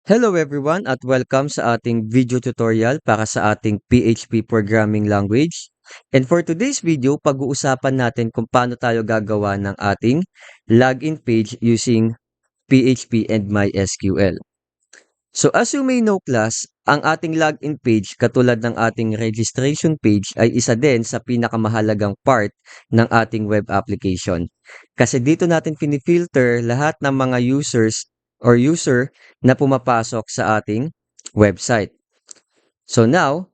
Hello everyone at welcome sa ating video tutorial para sa ating PHP programming language. And for today's video, pag-uusapan natin kung paano tayo gagawa ng ating login page using PHP and MySQL. So as you may know class, ang ating login page katulad ng ating registration page ay isa din sa pinakamahalagang part ng ating web application. Kasi dito natin pinifilter lahat ng mga users or user na pumapasok sa ating website. So now,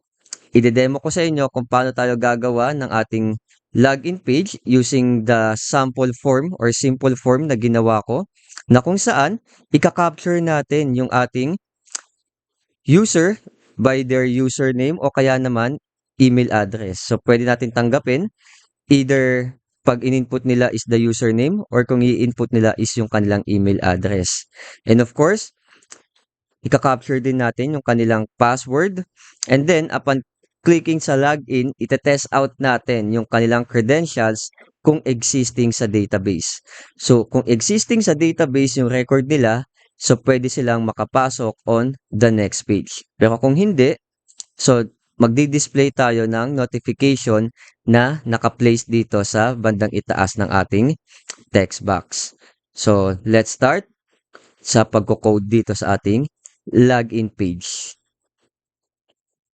ide-demo ko sa inyo kung paano tayo gagawa ng ating login page using the sample form or simple form na ginawa ko na kung saan ika-capture natin yung ating user by their username o kaya naman email address. So pwede natin tanggapin either pag in-input nila is the username or kung i-input nila is yung kanilang email address. And of course, ika-capture din natin yung kanilang password. And then, upon clicking sa login, ite-test out natin yung kanilang credentials kung existing sa database. So, kung existing sa database yung record nila, so pwede silang makapasok on the next page. Pero kung hindi, so magdi-display tayo ng notification na naka-place dito sa bandang itaas ng ating text box. So, let's start sa pagko-code dito sa ating login page.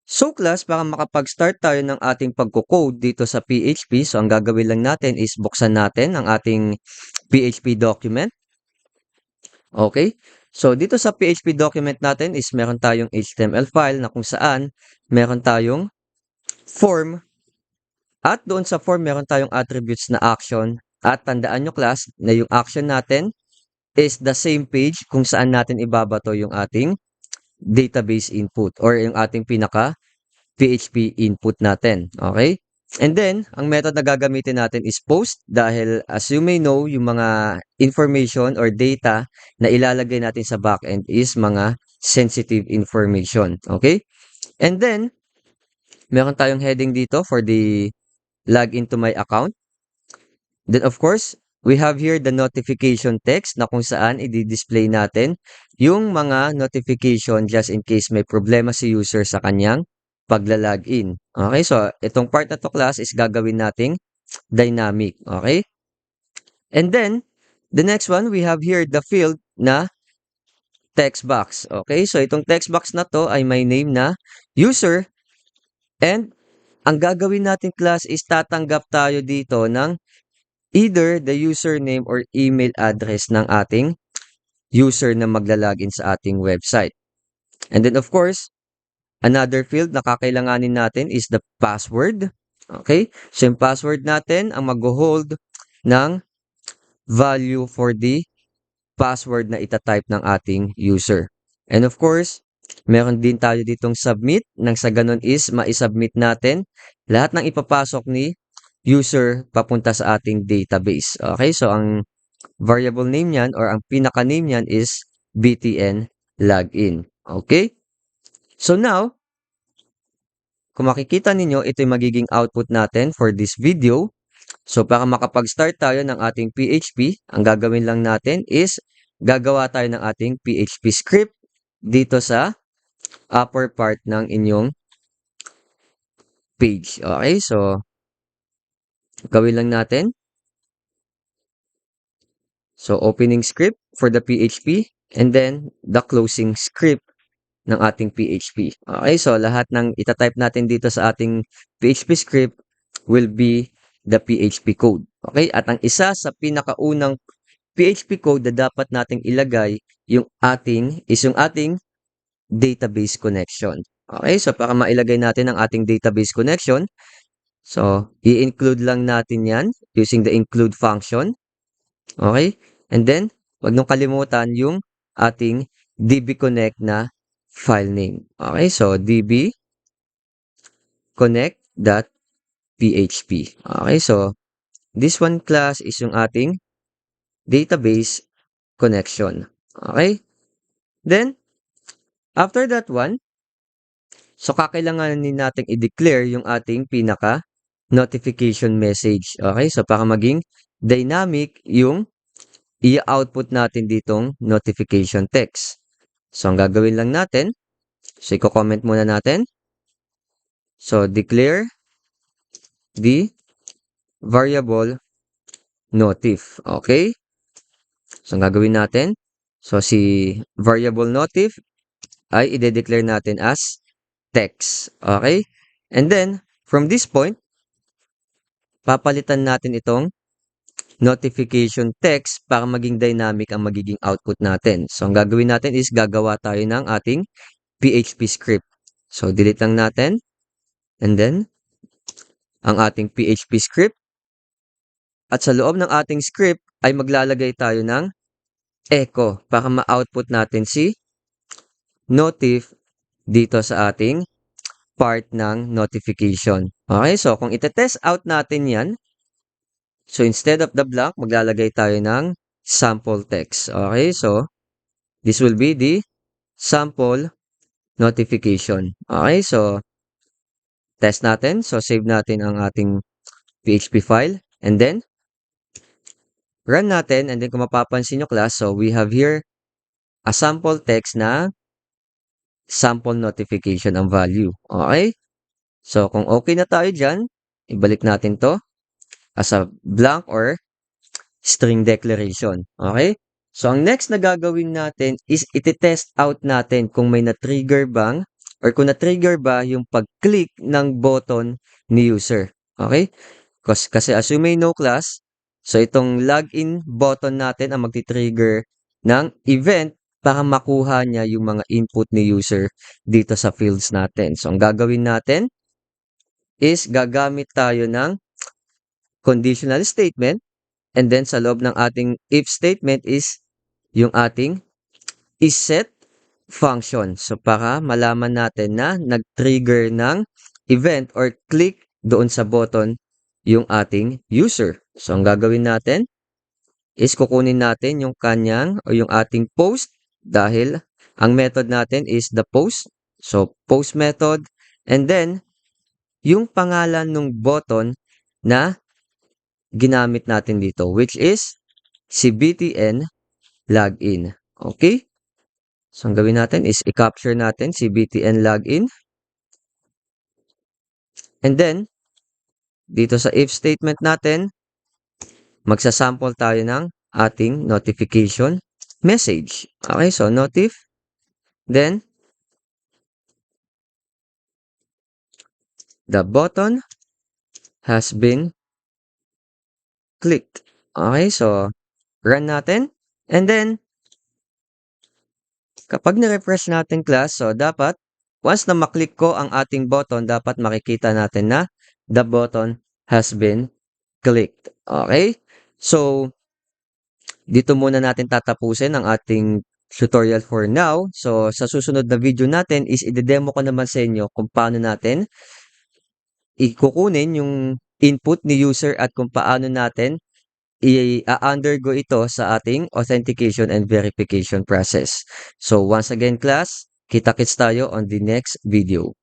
So class, para makapag-start tayo ng ating pagko-code dito sa PHP, so ang gagawin lang natin is buksan natin ang ating PHP document. Okay? So dito sa PHP document natin is meron tayong HTML file na kung saan meron tayong form at doon sa form meron tayong attributes na action at tandaan nyo class na yung action natin is the same page kung saan natin ibabato yung ating database input or yung ating pinaka PHP input natin. Okay? And then, ang method na gagamitin natin is post dahil as you may know, yung mga information or data na ilalagay natin sa backend is mga sensitive information. Okay? And then, meron tayong heading dito for the login to my account. Then of course, we have here the notification text na kung saan i-display natin yung mga notification just in case may problema si user sa kanyang pagla-login. Okay, so itong part na to class is gagawin nating dynamic. Okay? And then, the next one, we have here the field na text box. Okay, so itong text box na to ay may name na user and ang gagawin natin class is tatanggap tayo dito ng either the username or email address ng ating user na magla-login sa ating website. And then of course, another field na kakailanganin natin is the password. Okay? So yung password natin ang mag-hold ng value for the password na itatype ng ating user. And of course, meron din tayo ditong submit. Nang sa ganun is ma-submit natin lahat ng ipapasok ni user papunta sa ating database. Okay, so ang variable name niyan or ang pinaka-name niyan is btn login. Okay? So now, kung makikita ninyo, ito yung magiging output natin for this video. So para makapag-start tayo ng ating PHP, ang gagawin lang natin is gagawa tayo ng ating PHP script dito sa upper part ng inyong page. Okay, so gawin lang natin. So, opening script for the PHP and then the closing script ng ating PHP. Okay, so lahat ng itatype natin dito sa ating PHP script will be the PHP code. Okay, at ang isa sa pinakaunang PHP code na dapat nating ilagay yung ating database connection. Okay, so para mailagay natin ang ating database connection, so i-include lang natin yan using the include function. Okay? And then, wag nung kalimutan yung ating dbconnect na file name. Okay? So, dbconnect.php. Okay? So, this one class is yung ating database connection. Okay? Then, after that one, so kakailanganin natin i-declare yung ating pinaka notification message. Okay? So, para maging dynamic yung i-output natin ditong notification text. So, ang gagawin lang natin, so i-comment muna natin. So, declare the variable notif. Okay? So, ang gagawin natin, so si variable notif ay ide-declare natin as text. Okay? And then, from this point, papalitan natin itong notification text para maging dynamic ang magiging output natin. So, ang gagawin natin is gagawa tayo ng ating PHP script. So, delete lang natin. And then, ang ating PHP script. At sa loob ng ating script ay maglalagay tayo ng echo para ma-output natin si notif dito sa ating part ng notification. Okay, so kung ite-test out natin yan, so instead of the blank, maglalagay tayo ng sample text. Okay, so this will be the sample notification. Okay, so test natin. So save natin ang ating PHP file and then run natin, and then kung mapapansin nyo class, so we have here a sample text na sample notification ang value. Okay? So kung okay na tayo dyan, ibalik natin to as a blank or string declaration. Okay? So ang next na gagawin natin is iti-test out natin kung may na-trigger bang or kung na-trigger ba yung pag-click ng button ni user. Okay? Kasi as you may know class, so itong login button natin ang magti-trigger ng event para makuha niya yung mga input ni user dito sa fields natin. So ang gagawin natin is gagamit tayo ng conditional statement and then sa loob ng ating if statement is yung ating isset function. So para malaman natin na nag-trigger ng event or click doon sa button yung ating user. So ang gagawin natin is kukunin natin yung kanyang o yung ating post dahil ang method natin is the post. So post method and then yung pangalan ng button na ginamit natin dito which is si BTN login. Okay? So ang gawin natin is i-capture natin si BTN login. And then dito sa if statement natin, magsasample tayo ng ating notification message. Okay, so notif. Then, the button has been clicked. Okay, so run natin. And then, kapag ni-refresh natin class, so dapat, once na maklik ko ang ating button, dapat makikita natin na the button has been clicked. Okay? So, dito muna natin tatapusin ang ating tutorial for now. So, sa susunod na video natin is i-demo ko naman sa inyo kung paano natin ikukunin yung input ni user at kung paano natin i-undergo ito sa ating authentication and verification process. So, once again class, kita-kits tayo on the next video.